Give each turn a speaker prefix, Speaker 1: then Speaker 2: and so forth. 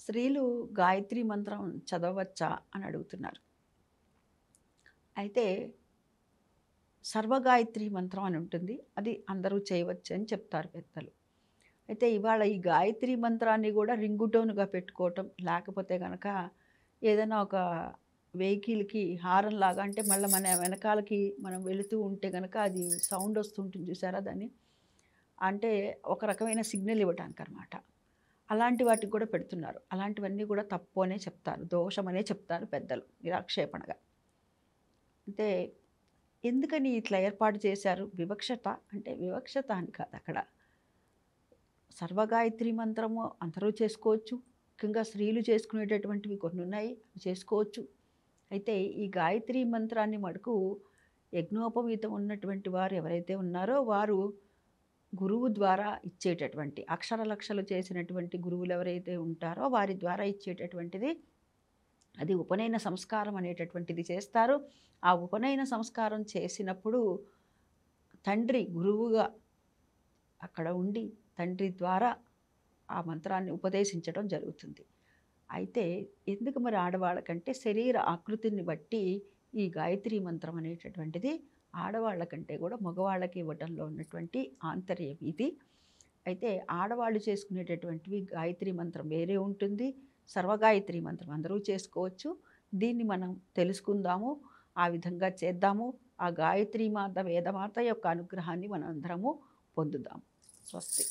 Speaker 1: స్త్రీలు గాయత్రి మంత్రం చదవవచ్చా అని అడుగుతున్నారు. అయితే సర్వగాయత్రి మంత్రం అని ఉంటుంది. అది అందరూ చేయవచ్చు అని చెప్తారు పెద్దలు. అయితే ఇవాళ ఈ గాయత్రి మంత్రాన్ని కూడా రింగు టోన్‌గా పెట్టుకోవటం, లేకపోతే గనక ఏదైనా ఒక వెహికల్‌కి హారన్‌లాగా అంటే మళ్ళా మన వెనకాలకి మనం వెళుతూ ఉంటే గనక అది సౌండ్ వస్తుంటుంది చూసారా దాన్ని? అంటే ఒక రకమైన సిగ్నల్ ఇవ్వటానికనమాట. అలాంటి వాటికి కూడా పెడుతున్నారు. అలాంటివన్నీ కూడా తప్పు అనే చెప్తారు. దోషమనే చెప్తారు పెద్దలు నిరాక్షేపణగా. అంటే ఎందుకని ఇట్లా ఏర్పాటు చేశారు? వివక్షత అంటే వివక్షత అని కాదక్కడ. సర్వగాయత్రి మంత్రము అందరూ చేసుకోవచ్చు. ముఖ్యంగా స్త్రీలు చేసుకునేటటువంటివి కొన్నున్నాయి. అవి చేసుకోవచ్చు. అయితే ఈ గాయత్రి మంత్రాన్ని మటుకు యజ్ఞోపవీతం ఉన్నటువంటి వారు ఎవరైతే ఉన్నారో వారు గురువు ద్వారా ఇచ్చేటటువంటి అక్షర లక్షలు చేసినటువంటి గురువులు ఎవరైతే ఉంటారో వారి ద్వారా ఇచ్చేటటువంటిది. అది ఉపనయన సంస్కారం అనేటటువంటిది చేస్తారు. ఆ ఉపనయన సంస్కారం చేసినప్పుడు తండ్రి గురువుగా అక్కడ ఉండి తండ్రి ద్వారా ఆ మంత్రాన్ని ఉపదేశించడం జరుగుతుంది. అయితే ఎందుకు మరి ఆడవాళ్ళకంటే శరీర ఆకృతిని బట్టి ఈ గాయత్రి మంత్రం అనేటటువంటిది ఆడవాళ్ళకంటే కూడా మగవాళ్ళకి ఇవ్వటంలో ఉన్నటువంటి ఆంతర్యం ఇది. అయితే ఆడవాళ్ళు చేసుకునేటటువంటివి గాయత్రి మంత్రం వేరే ఉంటుంది. సర్వగాయత్రి మంత్రం అందరూ చేసుకోవచ్చు. దీన్ని మనం తెలుసుకుందాము. ఆ విధంగా చేద్దాము. ఆ గాయత్రి మాత వేదమాత యొక్క అనుగ్రహాన్ని మనందరము పొందుదాం. స్వస్తి.